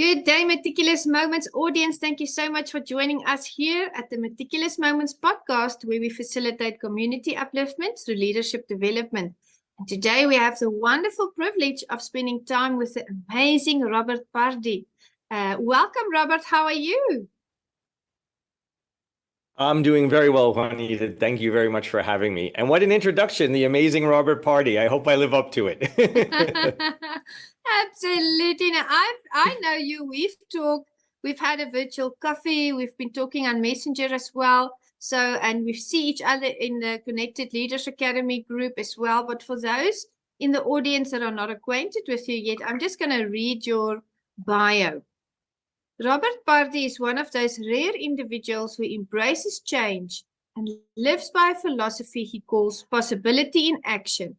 Good day, Meticulous Moments audience. Thank you so much for joining us here at the Meticulous Moments podcast, where we facilitate community upliftment through leadership development. And today we have the wonderful privilege of spending time with the amazing Robert Pardi. Welcome, Robert. How are you? I'm doing very well, Juanita. Thank you very much for having me. And what an introduction, the amazing Robert Pardi. I hope I live up to it. Absolutely. Now, I know you. We've talked. We've had a virtual coffee. We've been talking on Messenger as well. So, and we see each other in the Connected Leaders Academy group as well. But for those in the audience that are not acquainted with you yet, I'm just going to read your bio. Robert Pardi is one of those rare individuals who embraces change and lives by a philosophy he calls possibility in action.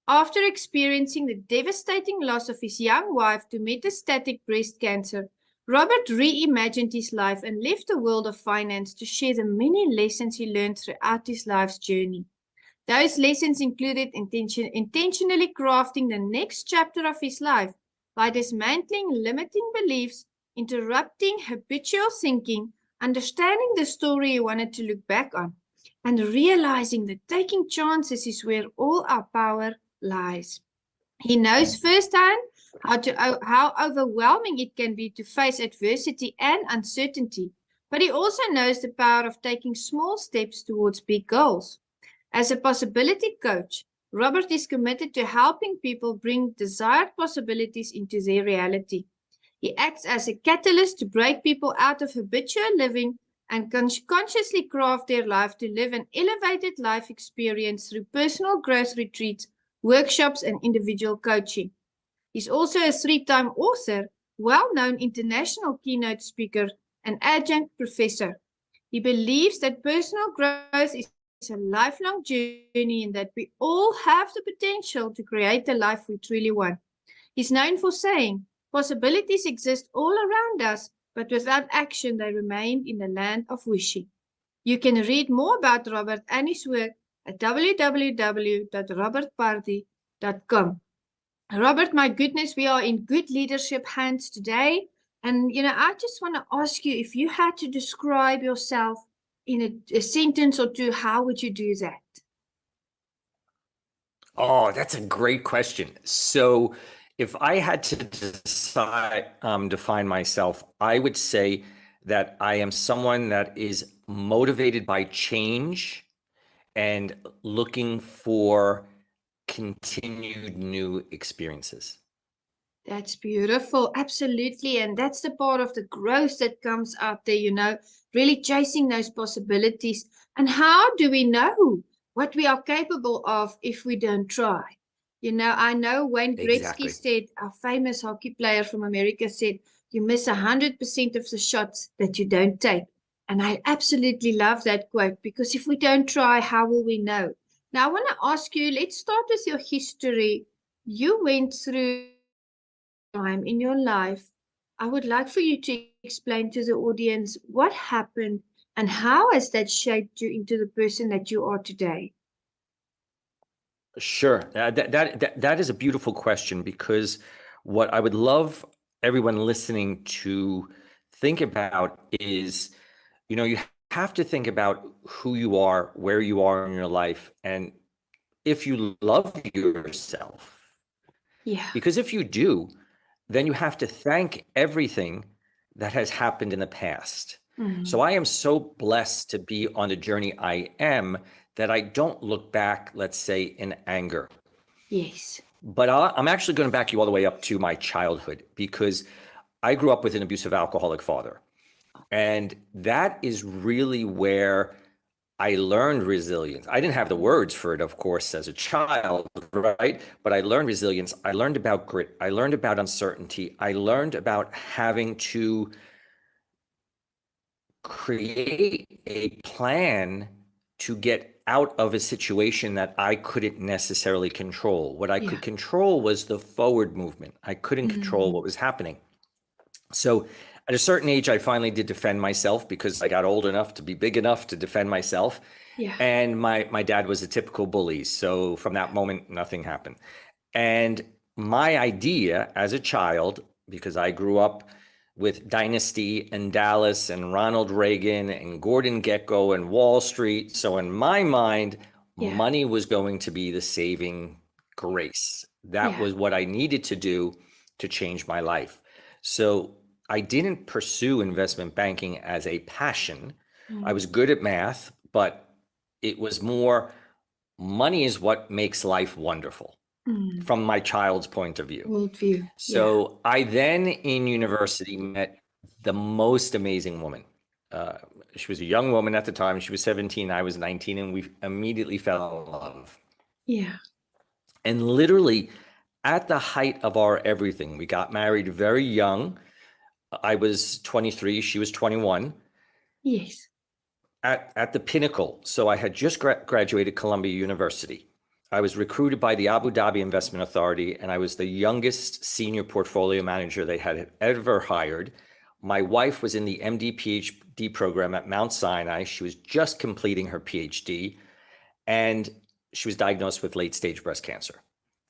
After experiencing the devastating loss of his young wife to metastatic breast cancer, Robert reimagined his life and left the world of finance to share the many lessons he learned throughout his life's journey. Those lessons included intentionally crafting the next chapter of his life by dismantling limiting beliefs, interrupting habitual thinking, understanding the story he wanted to look back on, and realizing that taking chances is where all our power lies. He knows firsthand how overwhelming it can be to face adversity and uncertainty, but he also knows the power of taking small steps towards big goals. As a possibility coach, Robert is committed to helping people bring desired possibilities into their reality. He acts as a catalyst to break people out of habitual living and consciously craft their life to live an elevated life experience through personal growth retreats, workshops, and individual coaching. He's also a three-time author, well-known international keynote speaker, and adjunct professor. He believes that personal growth is a lifelong journey and that we all have the potential to create the life we truly want. He's known for saying, possibilities exist all around us, but without action, they remain in the land of wishing. You can read more about Robert and his work at www.robertpardi.com. Robert, my goodness, we are in good leadership hands today. And, I just want to ask you, if you had to describe yourself in a sentence or two, how would you do that? Oh, that's a great question. So if I had to define myself, I would say that I am someone that is motivated by change and looking for continued new experiences. That's beautiful. Absolutely. And that's the part of the growth that comes out there, really chasing those possibilities. And how do we know what we are capable of if we don't try? I know Wayne Gretzky said, our famous hockey player from America said, you miss 100% of the shots that you don't take. And I absolutely love that quote, because if we don't try, how will we know? Now, I want to ask you, let's start with your history. You went through time in your life. I would like for you to explain to the audience what happened and how has that shaped you into the person that you are today? Sure. That is a beautiful question, because what I would love everyone listening to think about is, you have to think about who you are, where you are in your life, and if you love yourself. Yeah. Because if you do, then you have to thank everything that has happened in the past. Mm-hmm. So I am so blessed to be on the journey I am that I don't look back, let's say, in anger. Yes. But I'm actually going to back you all the way up to my childhood, because I grew up with an abusive alcoholic father. And that is really where I learned resilience. I didn't have the words for it, of course, as a child, right? But I learned resilience. I learned about grit. I learned about uncertainty. I learned about having to create a plan to get out of a situation that I couldn't necessarily control. What I could control was the forward movement. I couldn't control what was happening. So at a certain age, I finally did defend myself, because I got old enough to be big enough to defend myself. Yeah. And my dad was a typical bully. So from that moment, nothing happened. And my idea as a child, because I grew up with Dynasty and Dallas and Ronald Reagan and Gordon Gekko and Wall Street. So in my mind, money was going to be the saving grace. That was what I needed to do to change my life. So I didn't pursue investment banking as a passion. I was good at math, but it was more money is what makes life wonderful from my child's point of view. Worldview. So I then in university met the most amazing woman. She was a young woman at the time. She was 17, I was 19, and we immediately fell in love. Yeah. And literally at the height of our everything, we got married very young. I was 23, she was 21. Yes. At the pinnacle. So I had just graduated Columbia University. I was recruited by the Abu Dhabi Investment Authority, and I was the youngest senior portfolio manager they had ever hired. My wife was in the MD PhD program at Mount Sinai. She was just completing her PhD, and she was diagnosed with late stage breast cancer.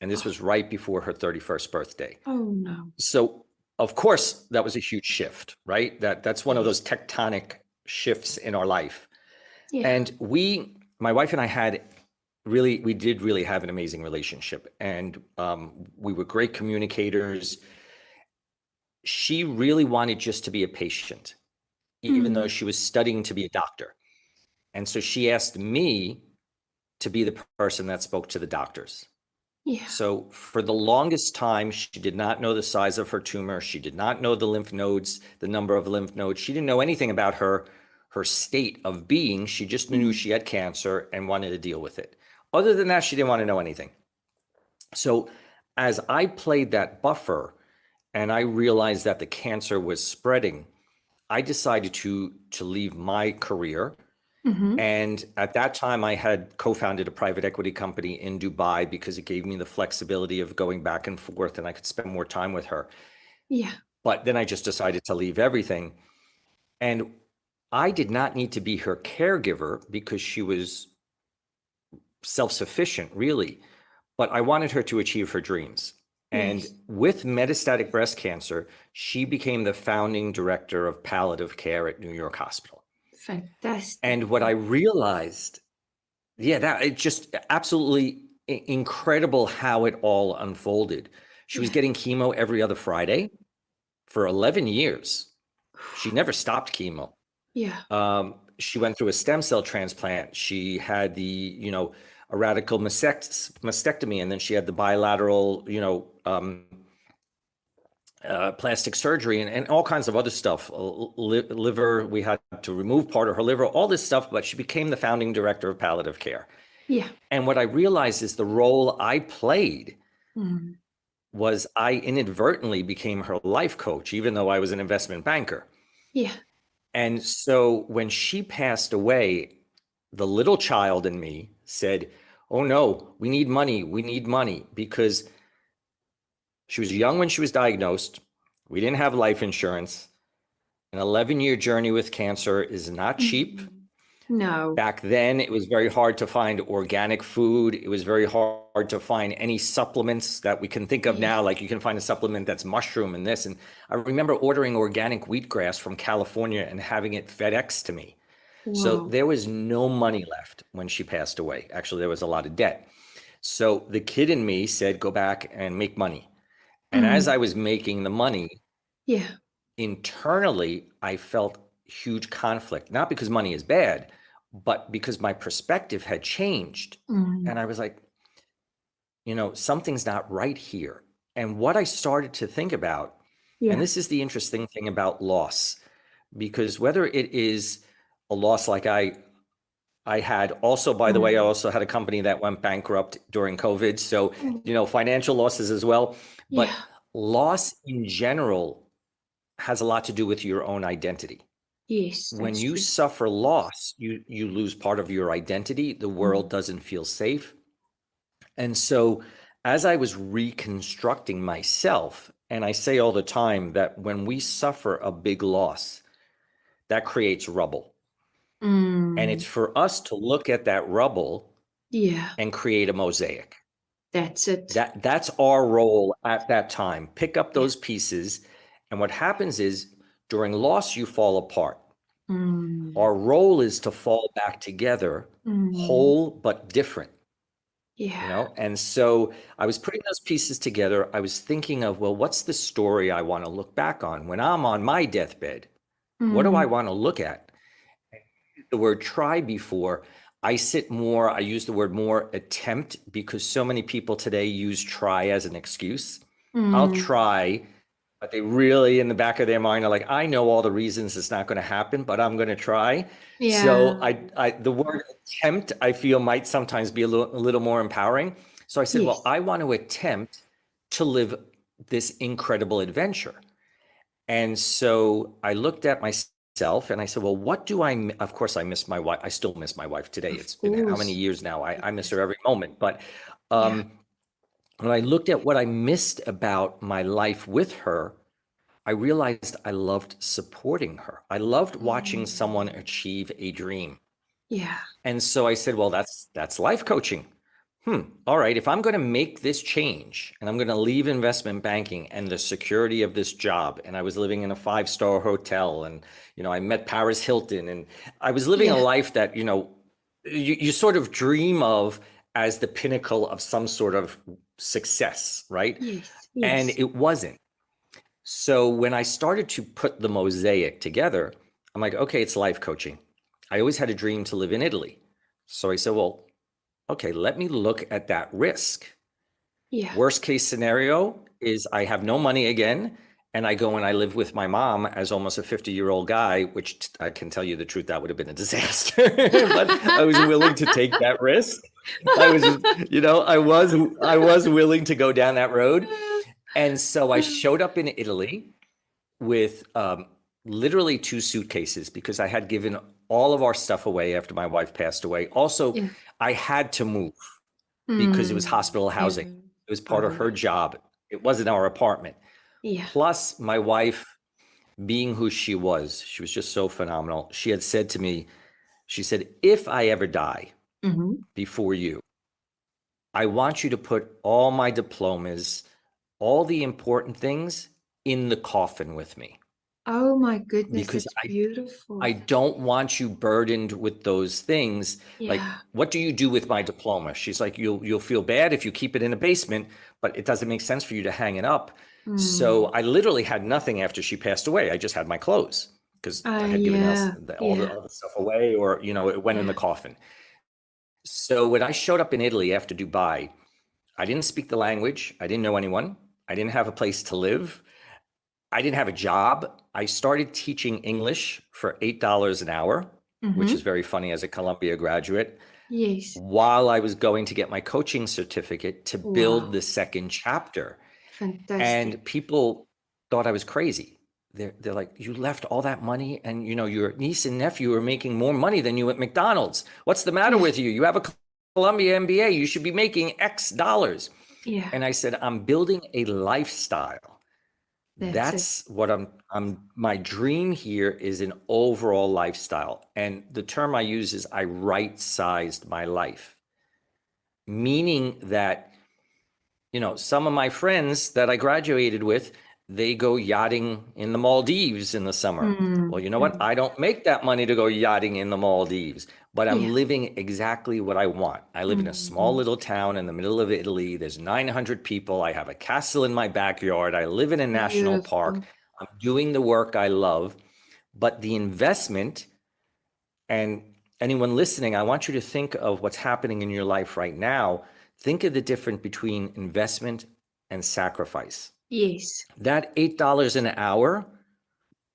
And this was right before her 31st birthday. Oh, no. So, of course, that was a huge shift, right? That's one of those tectonic shifts in our life. Yeah. And my wife and I we did really have an amazing relationship, and we were great communicators. She really wanted just to be a patient, even though she was studying to be a doctor. And so she asked me to be the person that spoke to the doctors. Yeah. So for the longest time, she did not know the size of her tumor. She did not know the lymph nodes, the number of lymph nodes. She didn't know anything about her state of being. She just knew she had cancer and wanted to deal with it. Other than that, she didn't want to know anything. So as I played that buffer and I realized that the cancer was spreading, I decided to leave my career. And at that time, I had co-founded a private equity company in Dubai because it gave me the flexibility of going back and forth, and I could spend more time with her. Yeah. But then I just decided to leave everything. And I did not need to be her caregiver because she was self-sufficient, really. But I wanted her to achieve her dreams. And with metastatic breast cancer, she became the founding director of palliative care at New York Hospital. Fantastic. And what I realized, that it's just absolutely incredible how it all unfolded. She was getting chemo every other Friday for 11 years. She never stopped chemo. Yeah. She went through a stem cell transplant. She had a radical mastectomy, and then she had the bilateral, plastic surgery and all kinds of other stuff. Liver, we had to remove part of her liver, all this stuff, but she became the founding director of palliative care. Yeah. And what I realized is the role I played was I inadvertently became her life coach, even though I was an investment banker. Yeah. And so when she passed away, the little child in me said, oh no, we need money, because she was young when she was diagnosed. We didn't have life insurance. An 11-year journey with cancer is not cheap. No. Back then, it was very hard to find organic food. It was very hard to find any supplements that we can think of now. Like you can find a supplement that's mushroom and this. And I remember ordering organic wheatgrass from California and having it FedEx to me. Wow. So there was no money left when she passed away. Actually, there was a lot of debt. So the kid in me said, go back and make money. And as I was making the money, internally, I felt huge conflict, not because money is bad, but because my perspective had changed. And I was like, something's not right here. And what I started to think about, and this is the interesting thing about loss, because whether it is a loss like I had also, by the way, I also had a company that went bankrupt during COVID. So, financial losses as well. But loss in general has a lot to do with your own identity. Yes. When you suffer loss, you lose part of your identity. The world doesn't feel safe. And so as I was reconstructing myself, and I say all the time that when we suffer a big loss, that creates rubble. And it's for us to look at that rubble and create a mosaic. That's it. That's our role at that time. Pick up those pieces. And what happens is During loss, you fall apart. Mm. Our role is to fall back together, whole but different. Yeah. And so I was putting those pieces together. I was thinking of, well, what's the story I want to look back on when I'm on my deathbed? What do I want to look at? The word try before. I use the word more attempt because so many people today use try as an excuse. I'll try, but they really in the back of their mind are like, I know all the reasons it's not going to happen, but I'm going to try. So the word attempt, I feel might sometimes be a little more empowering. So I said, well, I want to attempt to live this incredible adventure. And so I looked at myself and I said, well, what do of course I miss my wife. I still miss my wife today. It's been how many years now? I miss her every moment. But when I looked at what I missed about my life with her, I realized I loved supporting her. I loved watching someone achieve a dream. Yeah. And so I said, well, that's life coaching. All right, if I'm going to make this change and I'm going to leave investment banking and the security of this job, and I was living in a 5-star hotel, and I met Paris Hilton, and I was living a life that you sort of dream of as the pinnacle of some sort of success, right? Yes. And Yes. it wasn't. So when I started to put the mosaic together, I'm like, okay, it's life coaching. I always had a dream to live in Italy. So I said, well, okay, let me look at that risk. Yeah. Worst case scenario is I have no money again, and I go and I live with my mom as almost a 50-year-old guy, which I can tell you the truth, that would have been a disaster. But I was willing to take that risk. I was willing to go down that road. And so I showed up in Italy with literally 2 suitcases because I had given all of our stuff away after my wife passed away. Also, I had to move because it was hospital housing. It was part of her job. It wasn't our apartment. Plus, my wife, being who she was just so phenomenal. She had said to me, she said, if I ever die before you, I want you to put all my diplomas, all the important things in the coffin with me. Oh my goodness, Because that's beautiful. I don't want you burdened with those things. Like, what do you do with my diploma? She's like, you'll feel bad if you keep it in the basement, but it doesn't make sense for you to hang it up. So I literally had nothing after she passed away. I just had my clothes because I had given all the stuff away, or it went in the coffin. So when I showed up in Italy after Dubai, I didn't speak the language. I didn't know anyone. I didn't have a place to live. I didn't have a job. I started teaching English for $8 an hour, which is very funny as a Columbia graduate, while I was going to get my coaching certificate to build the second chapter. Fantastic. And people thought I was crazy. They're like, you left all that money and your niece and nephew are making more money than you at McDonald's. What's the matter with you? You have a Columbia MBA. You should be making X dollars. And I said, I'm building a lifestyle. That's what my dream here is, an overall lifestyle. And the term I use is I right-sized my life, meaning that, some of my friends that I graduated with, they go yachting in the Maldives in the summer. Well, you know what? I don't make that money to go yachting in the Maldives, but I'm living exactly what I want. I live in a small little town in the middle of Italy. There's 900 people. I have a castle in my backyard. I live in a national park. I'm doing the work I love, but the investment, and anyone listening, I want you to think of what's happening in your life right now. Think of the difference between investment and sacrifice. Yes. That $8 an hour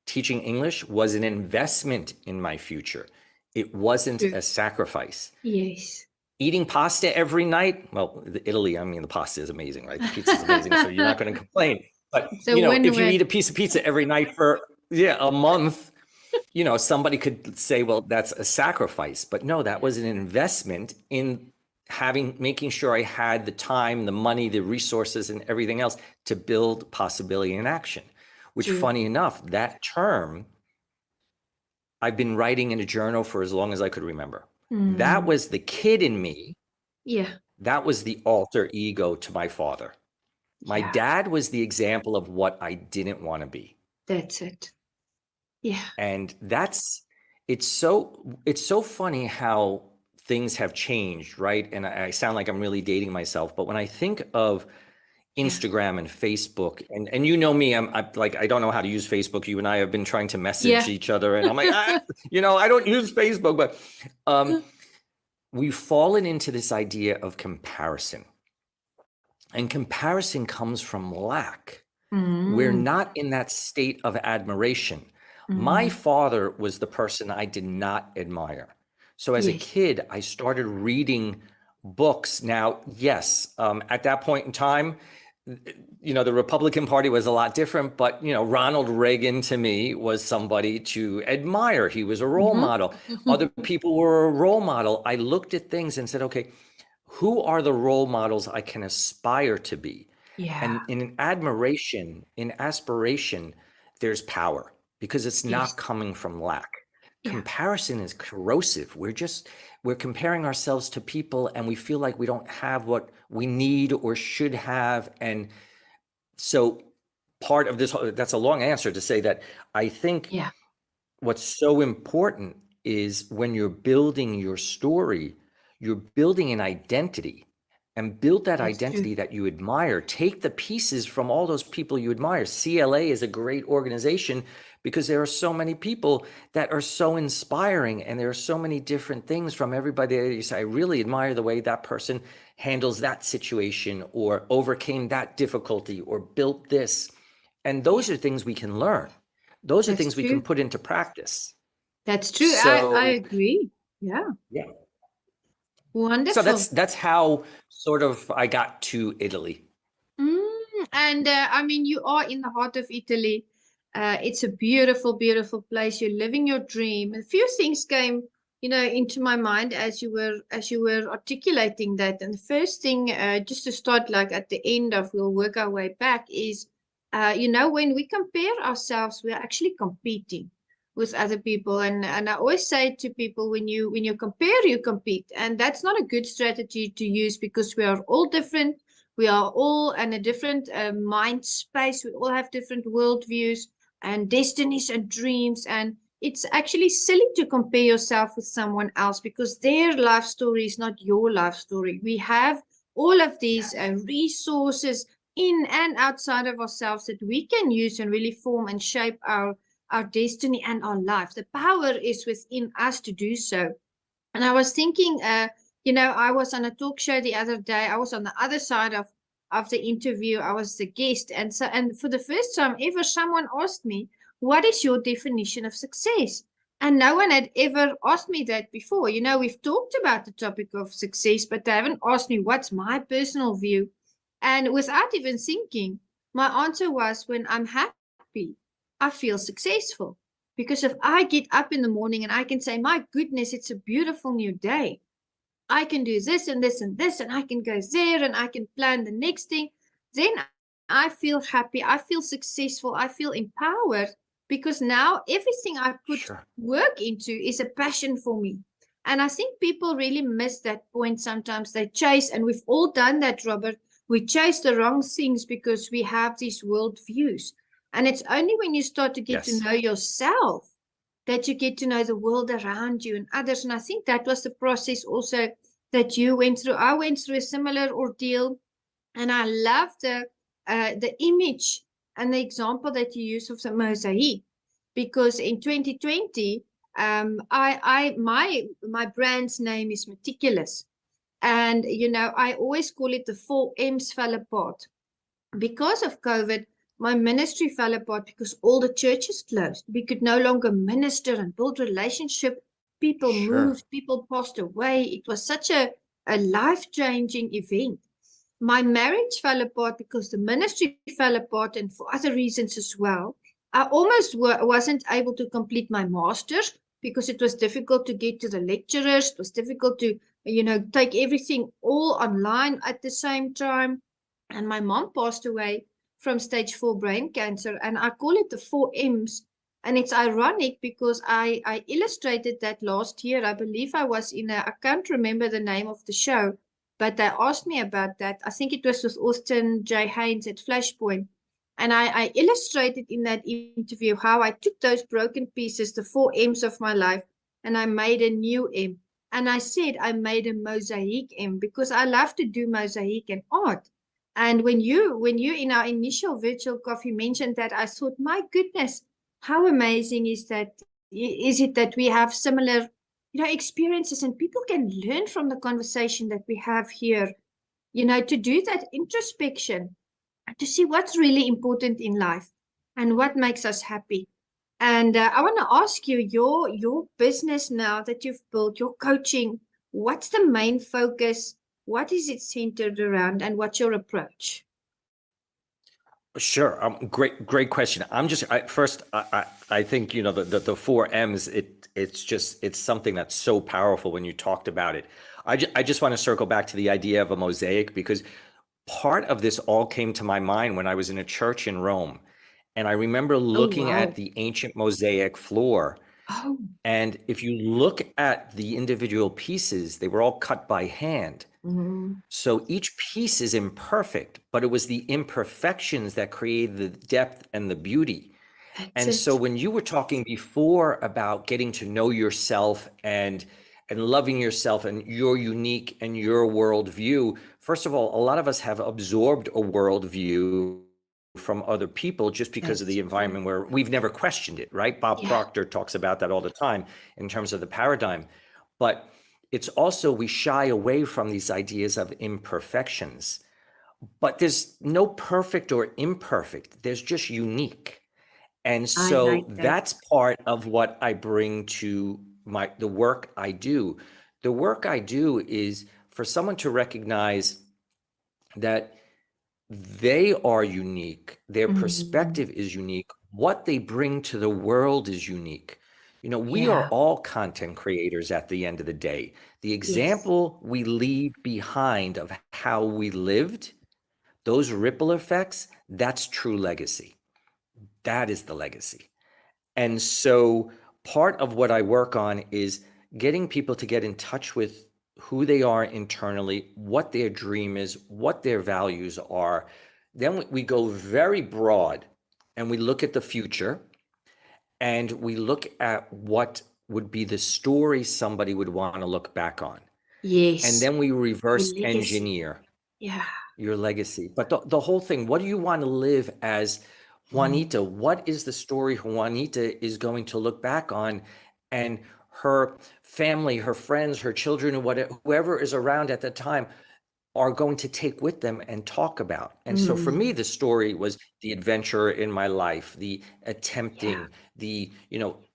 teaching English was an investment in my future. It wasn't a sacrifice. Yes. Eating pasta every night. Well, Italy, I mean, the pasta is amazing, right? The pizza is amazing, so you're not going to complain. But if you eat a piece of pizza every night for a month, somebody could say, well, that's a sacrifice. But no, that was an investment in making sure I had the time, the money, the resources, and everything else to build possibility in action. Which, funny enough, that term I've been writing in a journal for as long as I could remember. That was the kid in me. Yeah. That was the alter ego to my father. My dad was the example of what I didn't want to be. That's it. Yeah. And it's so funny how things have changed, right? And I sound like I'm really dating myself, but when I think of Yeah. Instagram and Facebook, and you know me, I'm like, I don't know how to use Facebook. You and I have been trying to message Yeah. each other, and I'm like, I don't use Facebook, but we've fallen into this idea of comparison. And comparison comes from lack. We're Mm, not in that state of admiration. My mm, father was the person I did not admire. So as a yes. kid, I started reading books. Now, yes, at that point in time, the Republican Party was a lot different, but, Ronald Reagan to me was somebody to admire. He was a role Hmm. model. Other people were a role model. I looked at things and said, okay, who are the role models I can aspire to be? Yeah. And in admiration, in aspiration, there's power because it's not Yes. coming from lack. Yeah. Comparison is corrosive. We're comparing ourselves to people and we feel like we don't have what we need or should have. And so part of this, that's a long answer to say that I think Yeah. what's so important is when you're building your story, you're building an identity and build that That's true. identity that you admire. Take the pieces from all those people you admire. CLA is a great organization because there are so many people that are so inspiring and there are so many different things from everybody that you say, I really admire the way that person handles that situation or overcame that difficulty or built this. And Yeah. those are things we can learn. Those are That's things we can true. put into practice. That's true. I So agree. Yeah. yeah. So Wonderful. that's how sort of I got to Italy. And I mean, you are in the heart of Italy. It's a beautiful, beautiful place. You're living your dream. A few things came, into my mind as you were articulating that. And the first thing, just to start, like at the end of, we'll work our way back, is, when we compare ourselves, we're actually competing with other people. And I always say to people, when you compare, you compete, and that's not a good strategy to use because we are all different. We are all in a different mind space. We all have different worldviews and destinies and dreams. And it's actually silly to compare yourself with someone else because their life story is not your life story. We have all of these Yes. resources in and outside of ourselves that we can use and really form and shape our destiny and our life. The power is within us to do so. And I was thinking, I was on a talk show the other day. I was on the other side of the interview. I was the guest. And for the first time ever, someone asked me, what is your definition of success? And no one had ever asked me that before. We've talked about the topic of success, but they haven't asked me what's my personal view. And without even thinking, my answer was, when I'm happy, I feel successful. Because if I get up in the morning and I can say, my goodness, it's a beautiful new day. I can do this and this and this, and I can go there and I can plan the next thing, then I feel happy. I feel successful. I feel empowered because now everything I put Sure. work into is a passion for me. And I think people really miss that point sometimes. They chase, and we've all done that, Robert. We chase the wrong things because we have these world views. And it's only when you start to get to Yes. know yourself that you get to know the world around you and others. And I think that was the process also that you went through. I went through a similar ordeal, and I love the image and the example that you use of the mosaic, because in 2020, my brand's name is Meticulous, and I always call it the 4 M's fell apart. Because of COVID, my ministry fell apart because all the churches closed. We could no longer minister and build relationship. People Sure. moved, people passed away. It was such a life-changing event. My marriage fell apart because the ministry fell apart and for other reasons as well. I almost wasn't able to complete my master's because it was difficult to get to the lecturers. It was difficult to, take everything all online at the same time. And my mom passed away from stage 4 brain cancer. And I call it the 4 M's. And it's ironic because I illustrated that last year. I believe I was I can't remember the name of the show, but they asked me about that. I think it was with Austin J. Haynes at Flashpoint. And I illustrated in that interview how I took those broken pieces, the 4 M's of my life, and I made a new M. And I said I made a mosaic M because I love to do mosaic and art. And when you in our initial virtual coffee mentioned that, I thought, my goodness, how amazing is it that we have similar, experiences, and people can learn from the conversation that we have here, to do that introspection, to see what's really important in life and what makes us happy. And I want to ask you, your business now that you've built, your coaching, what's the main focus? What is it centered around, and what's your approach? Sure. Great question. I think, the 4 M's, it's something that's so powerful when you talked about it. I just want to circle back to the idea of a mosaic, because part of this all came to my mind when I was in a church in Rome. And I remember Oh, looking at wow. the ancient mosaic floor. Oh, And if you look at the individual pieces, they were all cut by hand. mm, So each piece is imperfect, but it was the imperfections that created the depth and the beauty. that's And so it. when you were talking before about getting to know yourself and loving yourself and your unique and your worldview, first of all, a lot of us have absorbed a worldview from other people just because of the That's true. environment where we've never questioned it, right? Bob Yeah, Proctor talks about that all the time in terms of the paradigm. But it's also, we shy away from these ideas of imperfections. But there's no perfect or imperfect, there's just unique. And I so like that. that's part of what I bring to the work I do. The work I do is for someone to recognize that they are unique, their Mm, perspective is unique, what they bring to the world is unique. We are yeah, all content creators at the end of the day. The yes, example we leave behind of how we lived, those ripple effects, that's true legacy. That is the legacy. And so part of what I work on is getting people to get in touch with who they are internally, what their dream is, what their values are. Then we go very broad and we look at the future, and we look at what would be the story somebody would want to look back on. And yes. then we Your reverse legacy. engineer Yeah. your legacy. But the whole thing, what do you want to live as Mm, Juanita? What is the story Juanita is going to look back on, and her family, her friends, her children, and whoever is around at the time are going to take with them and talk about? And so for me, mm, the story was the adventure in my life, the yeah. attempting, the,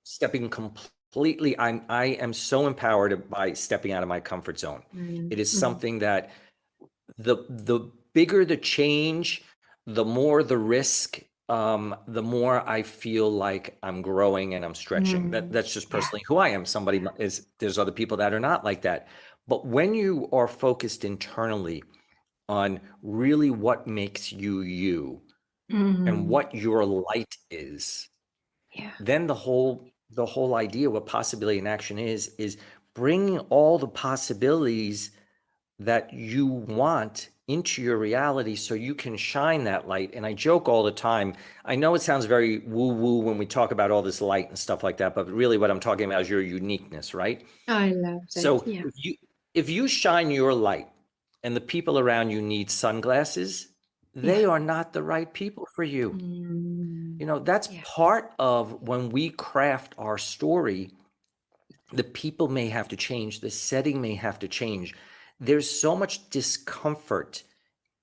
stepping completely. I am so empowered by stepping out of my comfort zone. Mm, It is mm, something that the bigger the change, the more the risk, the more I feel like I'm growing and I'm stretching. That's just yeah. personally who I am. There's other people that are not like that. But when you are focused internally on really what makes you you and Mm, what your light is, yeah. then the whole idea, what possibility in action is bringing all the possibilities that you want into your reality so you can shine that light. And I joke all the time. I know it sounds very woo woo when we talk about all this light and stuff like that, but really what I'm talking about is your uniqueness, right? I love that. So Yeah. if you shine your light and the people around you need sunglasses, Yeah. they are not the right people for you. Mm, That's yeah. part of when we craft our story. The people may have to change, the setting may have to change. There's so much discomfort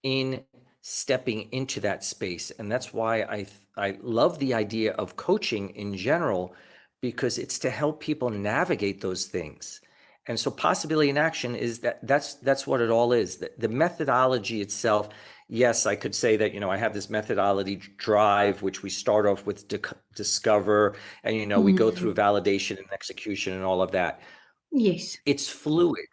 in stepping into that space, and that's why I love the idea of coaching in general, because it's to help people navigate those things. And so possibility in action is that's what it all is. The methodology itself, yes, I could say that, I have this methodology drive, which we start off with discover, and, we go through Mm, validation and execution and all of that. yes. It's fluid.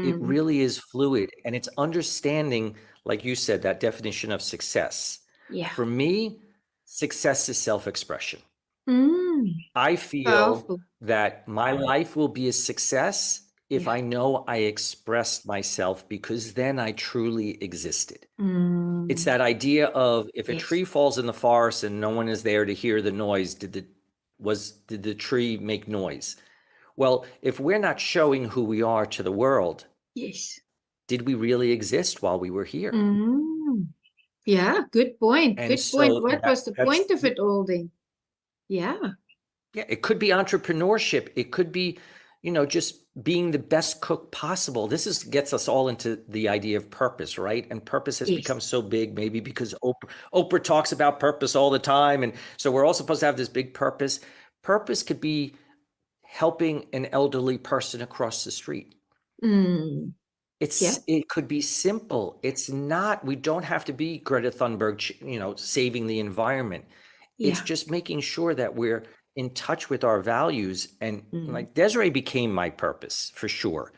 It Mm, really is fluid, and it's understanding, like you said, that definition of success. yeah. For me, success is self-expression. Mm, I feel powerful. that my life will be a success if Yeah. I know I expressed myself, because then I truly existed. It's that idea of if a Yes. tree falls in the forest and no one is there to hear the noise, did the tree make noise? Well, if we're not showing who we are to the world, Yes. did we really exist while we were here? Yeah, good point. And Good point. so What was the point of it all then? Yeah. yeah, it could be entrepreneurship. It could be, just being the best cook possible. This gets us all into the idea of purpose, right? And purpose has Yes. become so big, maybe because Oprah talks about purpose all the time. And so we're all supposed to have this big purpose. Purpose could be helping an elderly person across the street. Yeah. It could be simple. It's not, we don't have to be Greta Thunberg, saving the environment. It's Yeah. just making sure that we're in touch with our values. And like Desiree became my purpose for sure.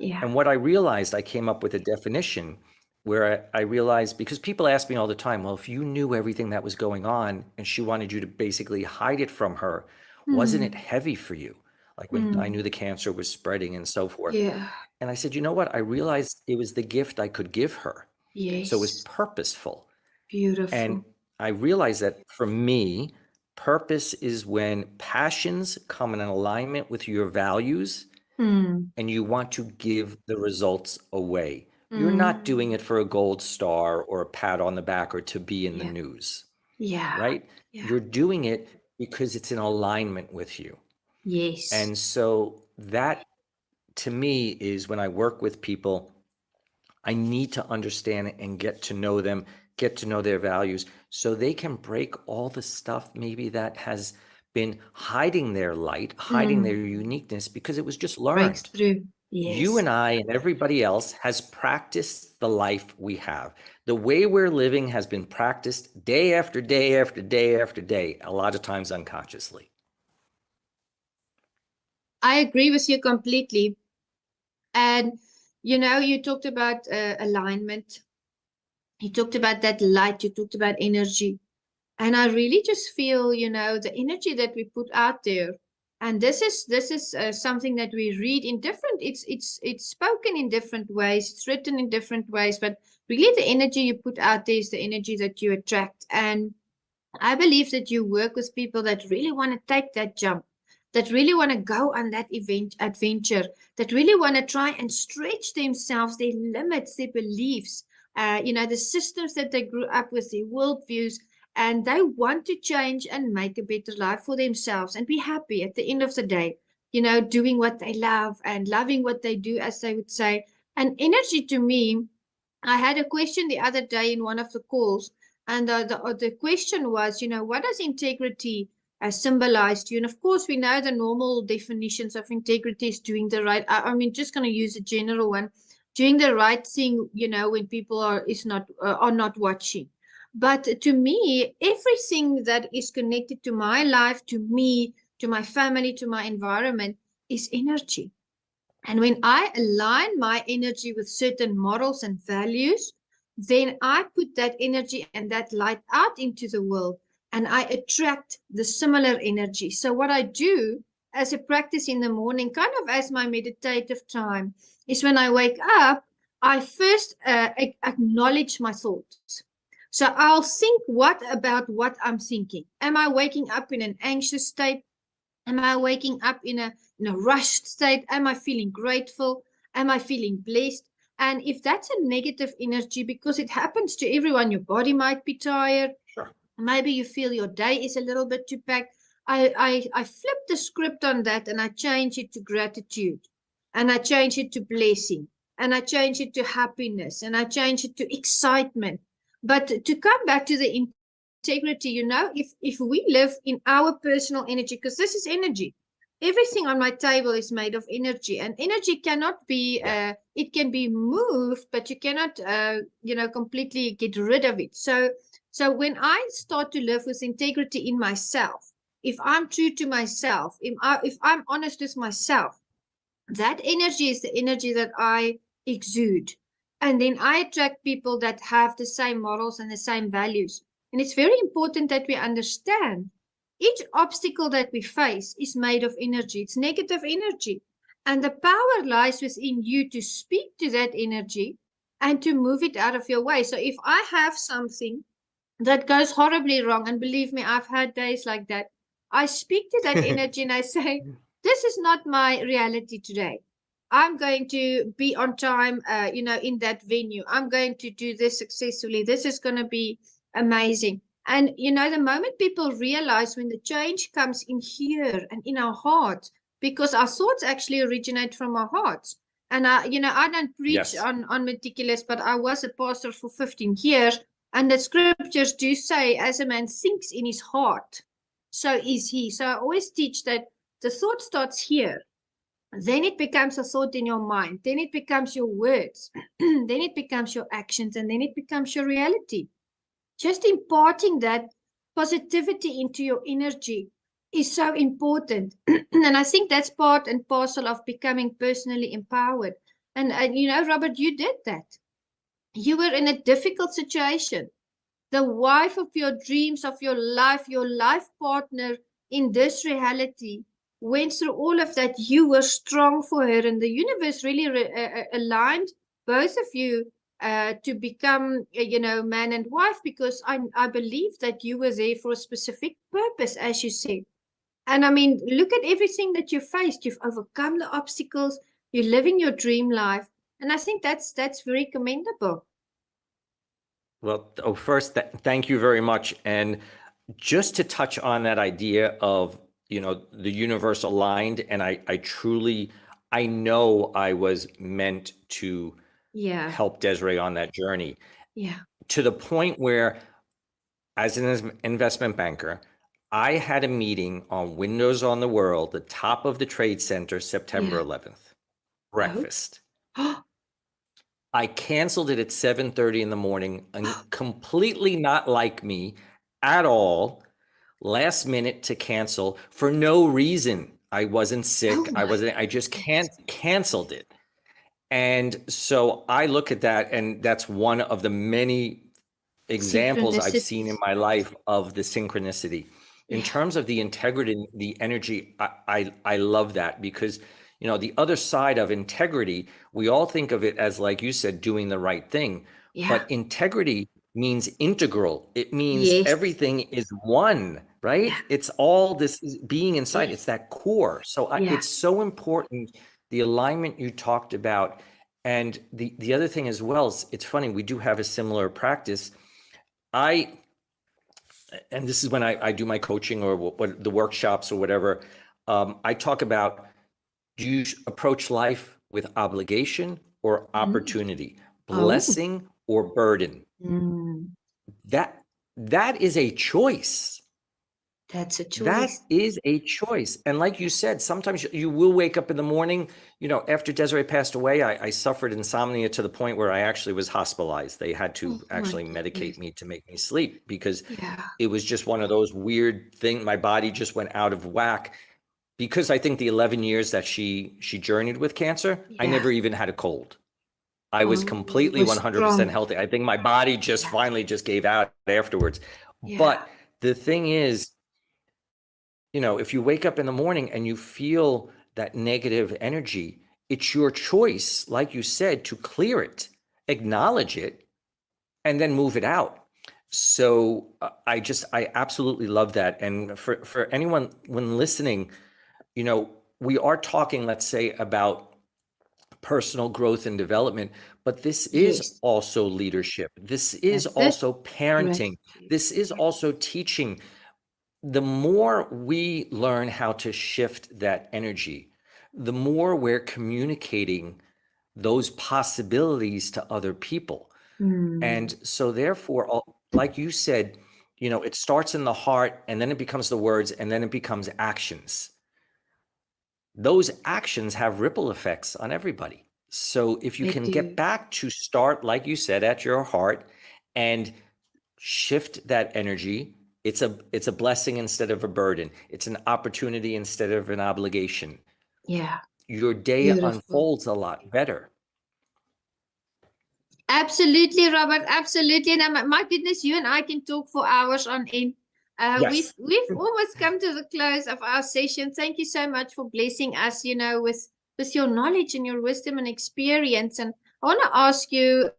Yeah. And what I realized, I came up with a definition where I realized, because people ask me all the time, well, if you knew everything that was going on and she wanted you to basically hide it from her, wasn't it heavy for you? Like when I knew the cancer was spreading and so forth. Yeah. And I said, you know what? I realized it was the gift I could give her. So it was Yes. purposeful. Beautiful. And I realized that for me, purpose is when passions come in alignment with your values and you want to give the results away. You're not doing it for a gold star or a pat on the back or to be in the news, Yeah. right? Yeah. You're doing it because it's in alignment with you. Yes. And so that to me is when I work with people, I need to understand and get to know them, get to know their values so they can break all the stuff maybe that has been hiding their light, hiding their uniqueness because it was just Breaks learned. through. Yes. You and I and everybody else has practiced the life we have. The way we're living has been practiced day after day after day after day, a lot of times unconsciously. I agree with you completely. And, you talked about alignment. You talked about that light. You talked about energy. And I really just feel, the energy that we put out there. And this is something that we read in different. It's spoken in different ways. It's written in different ways. But really, the energy you put out there is the energy that you attract. And I believe that you work with people that really want to take that jump, that really want to go on that adventure, that really want to try and stretch themselves, their limits, their beliefs, the systems that they grew up with, their worldviews, and they want to change and make a better life for themselves and be happy at the end of the day, doing what they love and loving what they do, as they would say. And energy to me, I had a question the other day in one of the calls, and the question was, what does integrity symbolize to you? And of course, we know the normal definitions of integrity is doing the right. I mean, just going to use a general one, doing the right thing. When people are not watching. But to me, everything that is connected to my life, to me, to my family, to my environment, is energy. And when I align my energy with certain morals and values, then I put that energy and that light out into the world and I attract the similar energy. So, what I do as a practice in the morning, kind of as my meditative time, is when I wake up, I first acknowledge my thoughts. So, I'll think about what I'm thinking. Am I waking up in an anxious state? Am I waking up in a rushed state? Am I feeling grateful? Am I feeling blessed? And if that's a negative energy, because it happens to everyone, your body might be tired. Sure. Maybe you feel your day is a little bit too packed. I flip the script on that and I change it to gratitude. And I change it to blessing. And I change it to happiness. And I change it to excitement. But to come back to the integrity, if we live in our personal energy, because this is energy, everything on my table is made of energy, and energy cannot be it can be moved, but you cannot completely get rid of it. So when I start to live with integrity in myself, if I'm true to myself, if I'm honest with myself, that energy is the energy that I exude. And then I attract people that have the same morals and the same values. And it's very important that we understand each obstacle that we face is made of energy. It's negative energy. And the power lies within you to speak to that energy and to move it out of your way. So if I have something that goes horribly wrong, and believe me, I've had days like that, I speak to that energy and I say, this is not my reality today. I'm going to be on time, in that venue. I'm going to do this successfully. This is going to be amazing. And, the moment people realize when the change comes in here and in our hearts, because our thoughts actually originate from our hearts. And I don't preach Yes. on meticulous, but I was a pastor for 15 years. And the scriptures do say, as a man thinks in his heart, so is he. So I always teach that the thought starts here. Then it becomes a thought in your mind. Then it becomes your words. Then it becomes your actions. And then it becomes your reality. Just imparting that positivity into your energy is so important. And I think that's part and parcel of becoming personally empowered. And Robert, you did that. You were in a difficult situation. The wife of your dreams, of your life partner in this reality, went through all of that. You were strong for her, and the universe really aligned both of you to become, man and wife, because I believe that you were there for a specific purpose, as you said. And I mean, look at everything that you faced. You've overcome the obstacles. You're living your dream life, and I think that's very commendable. Well, first, thank you very much. And just to touch on that idea of, the universe aligned, and I truly, I know I was meant to help Desiree on that journey. Yeah. To the point where, as an investment banker, I had a meeting on Windows on the World, the top of the Trade Center, September 11th, breakfast. Oh. I canceled it at 7:30 in the morning, and completely not like me at all. Last minute to cancel for no reason. I wasn't sick. I just canceled it. And so I look at that, and that's one of the many examples I've seen in my life of the synchronicity. In terms of the integrity, the energy, I love that, because the other side of integrity, we all think of it as, like you said, doing the right thing. But integrity means integral. It means everything is one, right? It's all this being inside. It's that core. So it's so important, the alignment you talked about. And the other thing as well is, it's funny, we do have a similar practice. And this is when I do my coaching or what the workshops or whatever, I talk about, do you approach life with obligation or opportunity, blessing or burden? That is a choice. That's a choice. That is a choice. And like you said, sometimes you will wake up in the morning. After Desiree passed away, I suffered insomnia to the point where I actually was hospitalized. They had to actually medicate me to make me sleep, because it was just one of those weird things. My body just went out of whack, because I think the 11 years that she journeyed with cancer, I never even had a cold. I was completely 100% healthy. I think my body just finally just gave out afterwards. But the thing is, if you wake up in the morning and you feel that negative energy, it's your choice, like you said, to clear it, acknowledge it, and then move it out. So I absolutely love that. And for anyone when listening, we are talking, let's say, about personal growth and development, but this is also leadership. This is also parenting. This is also teaching. The more we learn how to shift that energy, the more we're communicating those possibilities to other people. And so therefore, like you said, it starts in the heart, and then it becomes the words, and then it becomes actions. Those actions have ripple effects on everybody. So if you can get back to start, like you said, at your heart and shift that energy, it's a blessing instead of a burden. It's an opportunity instead of an obligation. Your day unfolds a lot better. Absolutely, Robert. Absolutely. And my goodness, you and I can talk for hours on end. We've almost come to the close of our session. Thank you so much for blessing us, with your knowledge and your wisdom and experience. And I want to ask you,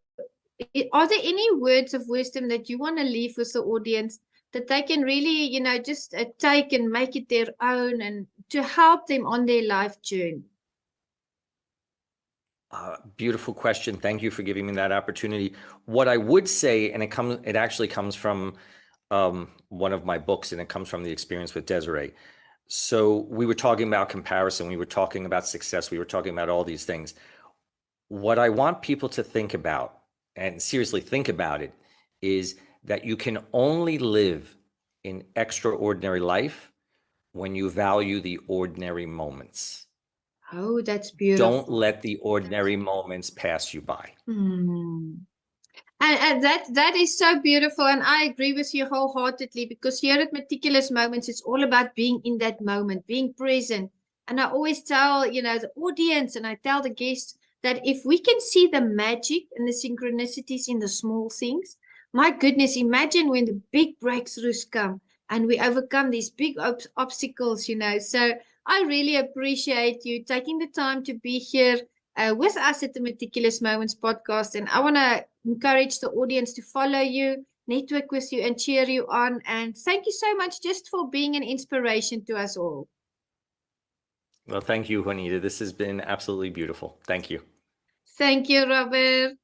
are there any words of wisdom that you want to leave with the audience that they can really, just take and make it their own and to help them on their life journey? Beautiful question. Thank you for giving me that opportunity. What I would say, and it actually comes from one of my books, and it comes from the experience with Desiree. So we were talking about comparison. We were talking about success. We were talking about all these things. What I want people to think about, and seriously think about it, is that you can only live an extraordinary life when you value the ordinary moments. Oh, that's beautiful. Don't let the ordinary moments pass you by. And that is so beautiful. And I agree with you wholeheartedly, because here at Meticulous Moments, it's all about being in that moment, being present. And I always tell, the audience, and I tell the guests that if we can see the magic and the synchronicities in the small things, my goodness, imagine when the big breakthroughs come and we overcome these big obstacles, So I really appreciate you taking the time to be here with us at the Meticulous Moments podcast. And I want to encourage the audience to follow you, network with you, and cheer you on. And thank you so much just for being an inspiration to us all. Well, thank you, Juanita. This has been absolutely beautiful. Thank you. Thank you, Robert.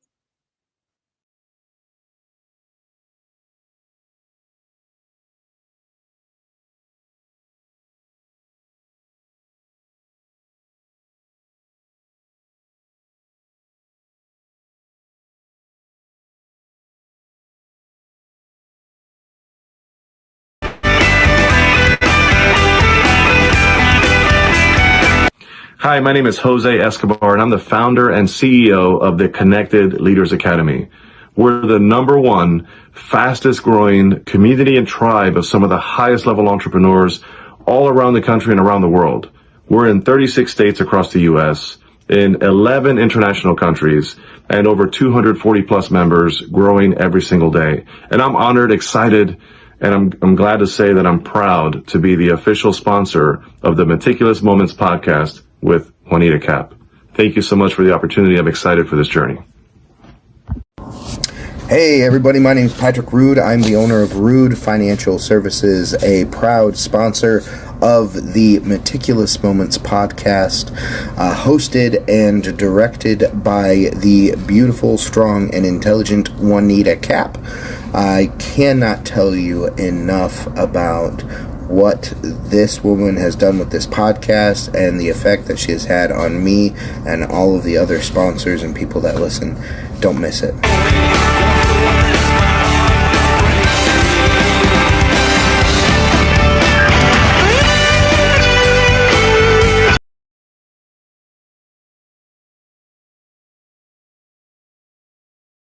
Hi, my name is Jose Escobar, and I'm the founder and CEO of the Connected Leaders Academy. We're the #1 fastest growing community and tribe of some of the highest level entrepreneurs all around the country and around the world. We're in 36 states across the U.S., in 11 international countries, and over 240 plus members, growing every single day. And I'm honored, excited, and I'm glad to say that I'm proud to be the official sponsor of the Meticulous Moments podcast with Juanita Kapp. Thank you so much for the opportunity. I'm excited for this journey. Hey everybody, my name is Patrick Rude. I'm the owner of Rude Financial Services, a proud sponsor of the Meticulous Moments podcast, hosted and directed by the beautiful, strong, and intelligent Juanita Kapp. I cannot tell you enough about what this woman has done with this podcast and the effect that she has had on me and all of the other sponsors and people that listen. Don't miss it.